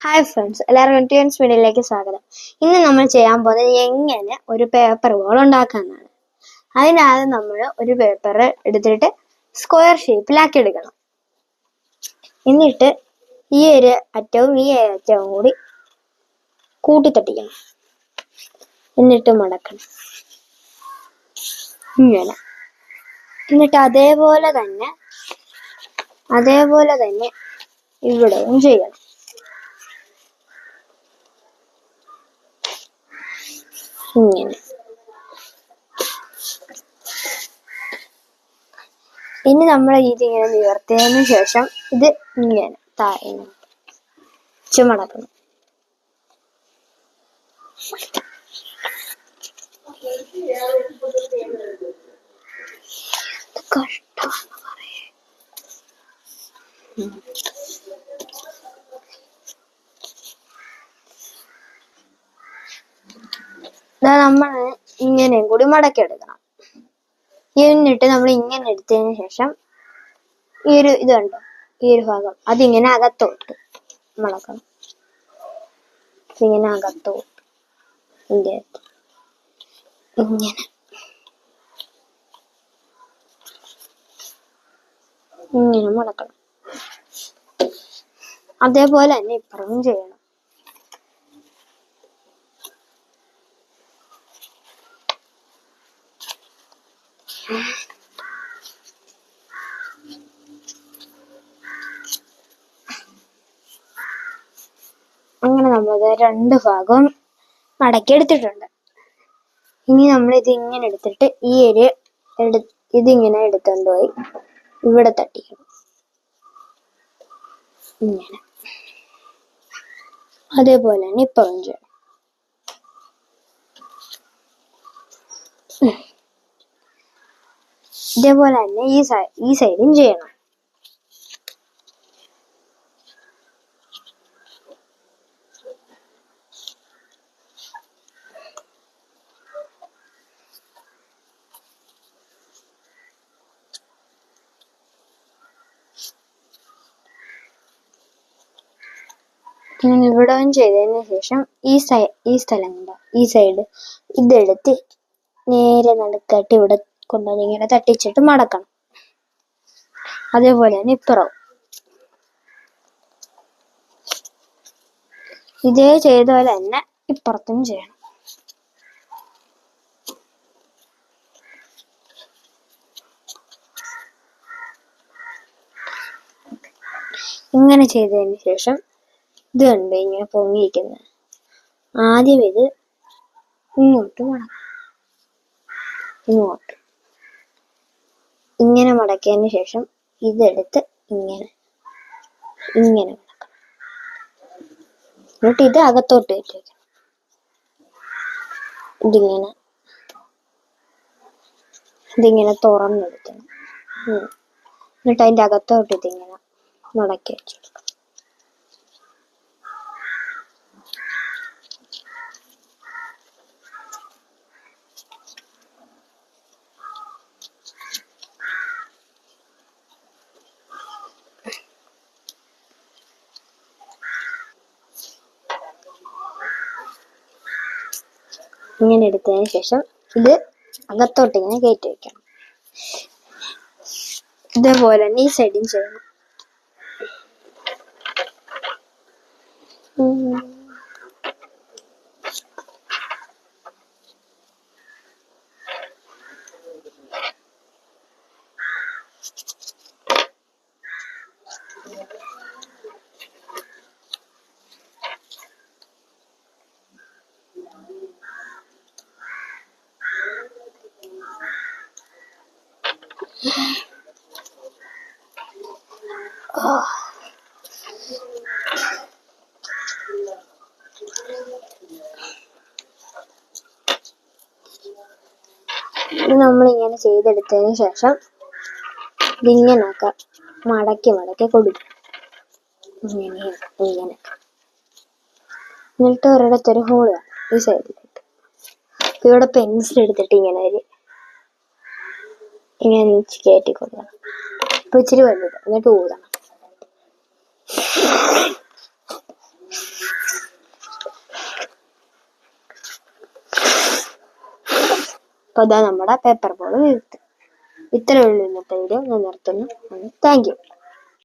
Hi friends, എല്ലാവർക്കും tunes വീഡിയോയിലേക്ക് സ്വാഗതം. ഇന്ന് നമ്മൾ ചെയ്യാൻ പോകുന്നത് എങ്ങനെ ഒരു പേപ്പർ ബോൾ ഉണ്ടാക്കാനാണ്. അതിനാദ്യം നമ്മൾ ഒരു പേപ്പർ എടുത്തിട്ട് സ്ക്വയർ ഷേപ്പിലാക്കി എടുക്കണം. എന്നിട്ട് ഈ ഒരു അറ്റവും ഈ അറ്റവും കൂടി കൂട്ടിത്തട്ടിക്കണം. എന്നിട്ട് മടക്കണം ഇങ്ങനെ. എന്നിട്ട് അതേപോലെ തന്നെ ഇവിടെയും ചെയ്യണം. ഇങ്ങനെ. ഇനി നമ്മൾ ഇതിങ്ങനെ നിവർത്തിയതിനു ശേഷം ഇത് ഇങ്ങനെ താഴെ മടക്കണം. കഷ്ടമാണെന്ന് പറയേ. നമ്മൾ ഇങ്ങനെയും കൂടി മടക്കിയെടുക്കണം. എന്നിട്ട് നമ്മൾ ഇങ്ങനെ എടുത്തതിന് ശേഷം ഈ ഒരു ഇതുണ്ടോ, ഈ ഒരു ഭാഗം അതിങ്ങനെ അകത്തോട്ട് മടക്കണം. ഇങ്ങനെ അകത്തോട്ട് ഇങ്ങനെ ഇങ്ങനെ മടക്കണം. അതേപോലെ തന്നെ ഇപ്പുറവും ചെയ്യണം. അങ്ങനെ നമ്മളത് രണ്ട് ഭാഗവും മടക്കിയെടുത്തിട്ടുണ്ട്. ഇനി നമ്മൾ ഇത് ഇങ്ങനെ എടുത്തിട്ട് ഈ ഒരു ഇതിങ്ങനെ എടുത്തോണ്ട് പോയി ഇവിടെ തട്ടിക്കണം. ഇങ്ങനെ. അതേപോലെ തന്നെ ഇപ്പഴും ചെയ്യണം. ഇതേപോലെ തന്നെ ഈ സൈഡും ചെയ്യണം. ഇങ്ങനെ ഇവിടവും ചെയ്തതിന് ശേഷം ഈ സ്ഥലം കണ്ടോ, ഈ സൈഡ് ഇതെടുത്ത് നേരെ നടുക്കായിട്ട് ഇവിടെ കൊണ്ടുവന്ന് ഇങ്ങനെ തട്ടിച്ചിട്ട് മടക്കണം. അതേപോലെ തന്നെ ഇപ്പുറവും ഇതേ ചെയ്ത പോലെ തന്നെ ഇപ്പുറത്തും ചെയ്യണം. ഇങ്ങനെ ചെയ്തതിന് ശേഷം ഇത് കണ്ട് ഇങ്ങനെ പൊങ്ങിയിരിക്കുന്നത് ആദ്യം ഇത് ഇങ്ങോട്ട് മടക്കണം. ഇങ്ങനെ മടക്കിയതിന് ശേഷം ഇതെടുത്ത് ഇങ്ങനെ മടക്കണം. എന്നിട്ട് ഇത് അകത്തോട്ട് വെച്ചേക്കണം. ഇതിങ്ങനെ തുറന്നെടുക്കണം. എന്നിട്ട് അതിൻ്റെ അകത്തോട്ട് ഇതിങ്ങനെ മടക്കി വെച്ചെടുക്കണം. ഇങ്ങനെ എടുത്തതിന് ശേഷം ഇത് അകത്തോട്ട് ഇങ്ങനെ കയറ്റി വെക്കണം. ഇതേപോലെ തന്നെ ഈ സൈഡും ചെയ്യണം. ഇത് നമ്മളിങ്ങനെ ചെയ്തെടുത്തതിന് ശേഷം ഇതിങ്ങനൊക്കെ മടക്കി കൊടുക്കും. ഇങ്ങനെ. എന്നിട്ട് ഒരിടത്തൊരു ഹോൾ കാണും ഈ സൈഡിലേക്ക്. ഇവിടെ പെൻസിൽ എടുത്തിട്ട് ഇങ്ങനെ കയറ്റി കൊടുക്കണം. ഇപ്പൊ ഇച്ചിരി വലുത്. എന്നിട്ട് ഊതണം. അപ്പോൾ ഇതാ നമ്മുടെ പേപ്പർ ബോൾ വീഴ്ത്തി. ഇത്രയേ ഉള്ളൂ ഇന്നത്തെ വീഡിയോ. ഞാൻ നിർത്തുന്നു. Thank you.